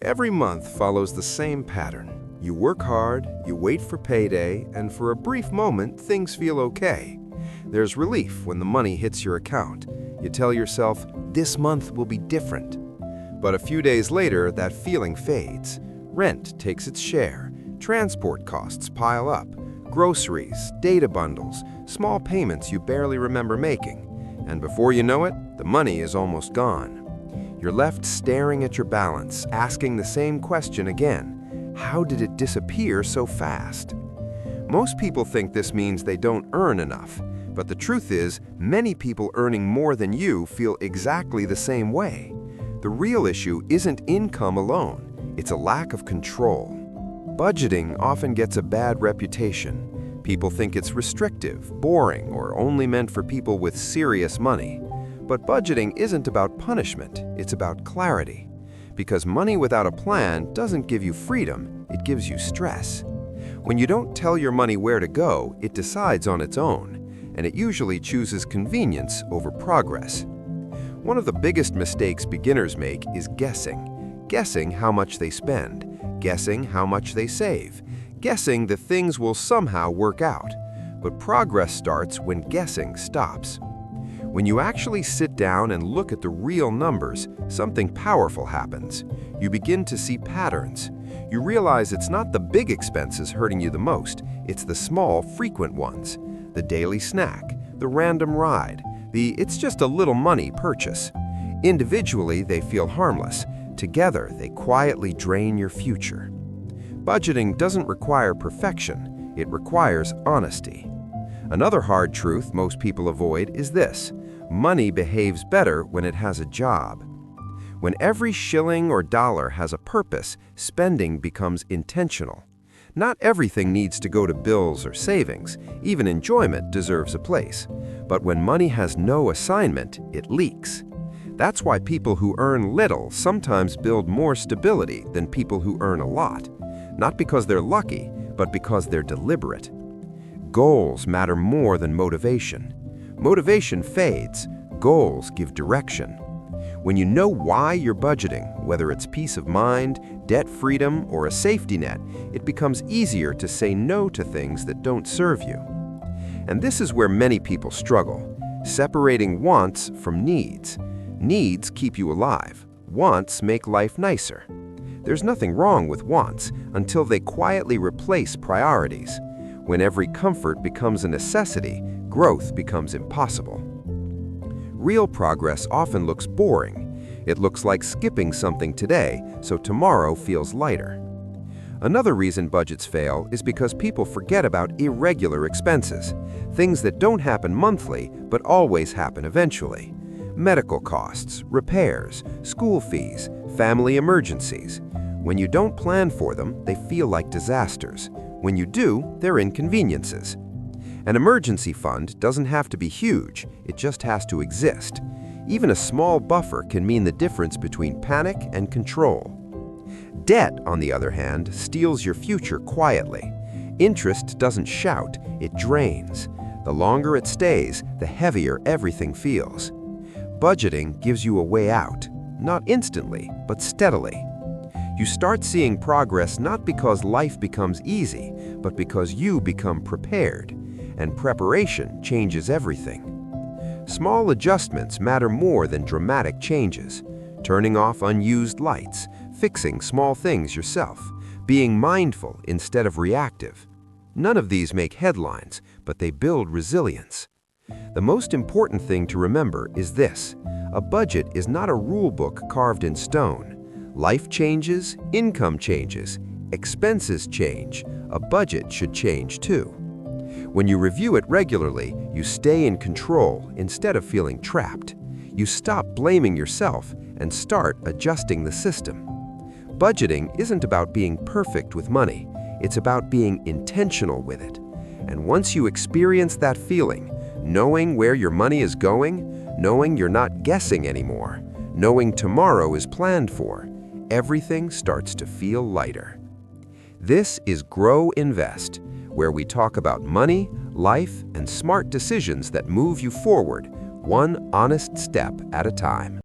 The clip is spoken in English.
Every month follows the same pattern. You work hard, you wait for payday, and for a brief moment, things feel okay. There's relief when the money hits your account. You tell yourself, this month will be different. But a few days later, that feeling fades. Rent takes its share. Transport costs pile up. Groceries, data bundles, small payments you barely remember making. And before you know it, the money is almost gone. You're left staring at your balance, asking the same question again. How did it disappear so fast? Most people think this means they don't earn enough, but the truth is, many people earning more than you feel exactly the same way. The real issue isn't income alone, it's a lack of control. Budgeting often gets a bad reputation. People think it's restrictive, boring, or only meant for people with serious money. But budgeting isn't about punishment, it's about clarity. Because money without a plan doesn't give you freedom, it gives you stress. When you don't tell your money where to go, it decides on its own, and it usually chooses convenience over progress. One of the biggest mistakes beginners make is guessing. Guessing how much they spend, guessing how much they save, guessing that things will somehow work out. But progress starts when guessing stops. When you actually sit down and look at the real numbers, something powerful happens. You begin to see patterns. You realize it's not the big expenses hurting you the most, it's the small, frequent ones. The daily snack, the random ride, the "it's just a little money" purchase. Individually, they feel harmless. Together, they quietly drain your future. Budgeting doesn't require perfection, it requires honesty. Another hard truth most people avoid is this: money behaves better when it has a job. When every shilling or dollar has a purpose, spending becomes intentional. Not everything needs to go to bills or savings. Even enjoyment deserves a place. But when money has no assignment, it leaks. That's why people who earn little sometimes build more stability than people who earn a lot. Not because they're lucky, but because they're deliberate. Goals matter more than motivation. Motivation fades. Goals give direction. When you know why you're budgeting, whether it's peace of mind, debt freedom, or a safety net, it becomes easier to say no to things that don't serve you. And this is where many people struggle, separating wants from needs. Needs keep you alive. Wants make life nicer. There's nothing wrong with wants until they quietly replace priorities. When every comfort becomes a necessity, growth becomes impossible. Real progress often looks boring. It looks like skipping something today, so tomorrow feels lighter. Another reason budgets fail is because people forget about irregular expenses, things that don't happen monthly but always happen eventually. Medical costs, repairs, school fees, family emergencies. When you don't plan for them, they feel like disasters. When you do, they're inconveniences. An emergency fund doesn't have to be huge, it just has to exist. Even a small buffer can mean the difference between panic and control. Debt, on the other hand, steals your future quietly. Interest doesn't shout, it drains. The longer it stays, the heavier everything feels. Budgeting gives you a way out, not instantly, but steadily. You start seeing progress not because life becomes easy, but because you become prepared. And preparation changes everything. Small adjustments matter more than dramatic changes. Turning off unused lights, fixing small things yourself, being mindful instead of reactive. None of these make headlines, but they build resilience. The most important thing to remember is this: a budget is not a rule book carved in stone. Life changes, income changes, expenses change. A budget should change too. When you review it regularly, you stay in control instead of feeling trapped. You stop blaming yourself and start adjusting the system. Budgeting isn't about being perfect with money, it's about being intentional with it. And once you experience that feeling, knowing where your money is going, knowing you're not guessing anymore, knowing tomorrow is planned for, everything starts to feel lighter. This is Grow Invest, where we talk about money, life, and smart decisions that move you forward, one honest step at a time.